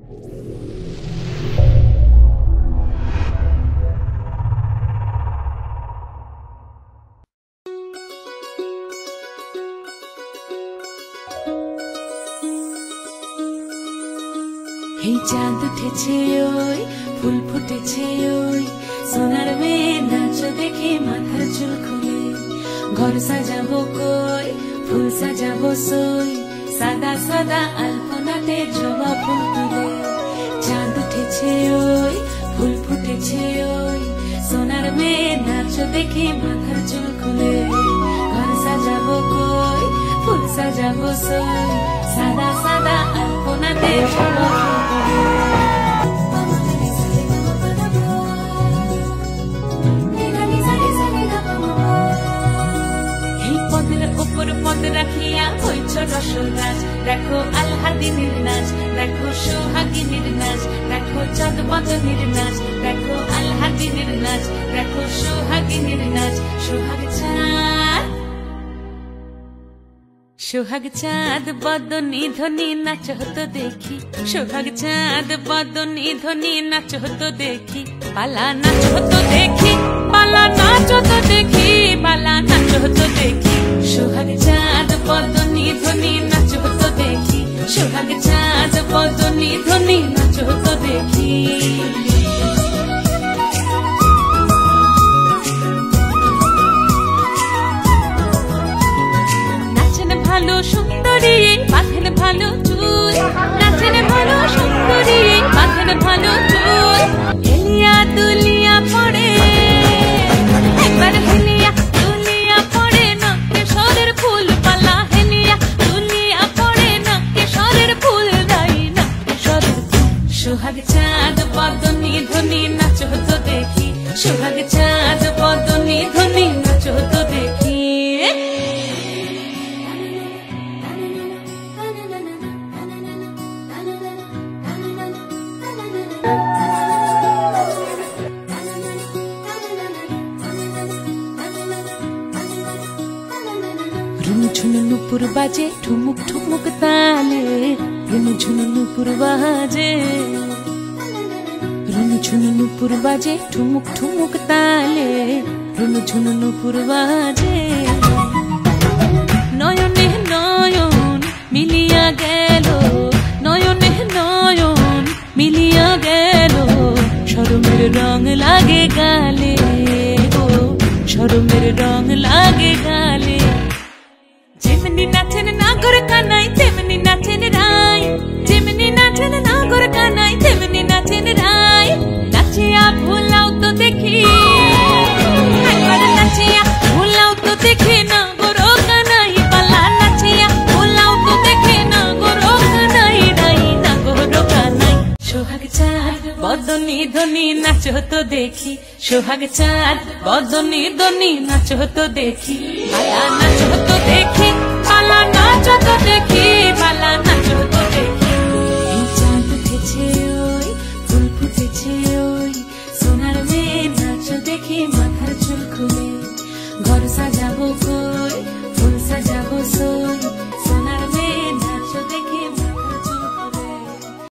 এই চাঁদ উঠেছে ওই ফুল ফুটেছে ওই সোনার মেয়ে নাচ দেখে মাথার চুল খুলে ঘর সাজাবো কই ফুল সাজাবো সই সাদা সাদা আলপনাতে জবা ফুল তুলে চাঁদ উঠেছে ওই ফুল ফুটেছে ওই সোনার মেয়ে নাচ দেখে মাথার চুল খুলে ঘর সাজাবো কই ফুল সাজাবো সই সাদা সাদা আলপনাতে জবা পদ রাখিয়া হইছ রসরাজ দেখো আলহাদিনীর নাচ দেখো সোহাগিনীর নাচ দেখো চাঁদ বদনীর নাচ দেখো আলহাদিনীর নাচ দেখো সোহাগিনীর নাচ সোহাগ চাঁদ বদনী ধ্বনি নাচ হতো দেখি সোহাগ চাঁদ বদনী ধ্বনি নাচ হতো দেখি পালা নাচ হতো দেখি পালা নাচ হতো দেখি পালা নাচ হতো দেখি সোহাগ চাঁদ বদনী ধ্বনি নাচ হতো দেখি সোহাগ চাঁদ বদনী ধ্বনি নাচ হতো দেখি ভালো সুন্দরী বাঁধেন ভালো চুল নাচেন ভালো সুন্দরী বাঁধেন ভালো চুল হেলিয়া দুলিয়া পড়ে একবার হেলিয়া দুলিয়া পড়ে না কেশরের ফুল পালা হেলিয়া দুলিয়া পড়ে না কেশরের ফুল দাই না কেশরের সোহাগ চাঁদ বদনী ধ্বনি নাচ হতো দেখি সোহাগ চাঁদ বদনী ধ্বনি নাচ হতো দেখি ঝুনু নুপুর বাজে ঠুমুক ঠুমুক তালে রুনু ঝুনু নুপুর বাজে রুনু ঝুনু নুপুর বাজে ঠুমুক ঠুমুক তালে রুনু ঝুনু নুপুর বাজে নয়নে নয়ন মিলিয়া গেল নয়নে নয়ন মিলিয়া গেল শরমের রং লাগে গালে গো শরমের রং লাগে গালে যেমনি নাচেন নাগর কানাই তেমনি নাচেন রাই যেমনি নাচেন নাগর কানাই তেমনি নাচেন রাই নাচিয়া ভুলাও তো দেখি একবার নাচিয়া ভুলাও তো দেখি নাগর কানাই পালা নাচিয়া ভুলাও তো দেখি নাগর কানাই রাই নাগর কানাই সোহাগ চাঁদ বদনী ধ্বনি নাচ হতো দেখি সোহাগ চাঁদ বদনী ধ্বনি নাচ হতো দেখি পালা নাচ হতো দেখি পালা নাচ হতো দেখি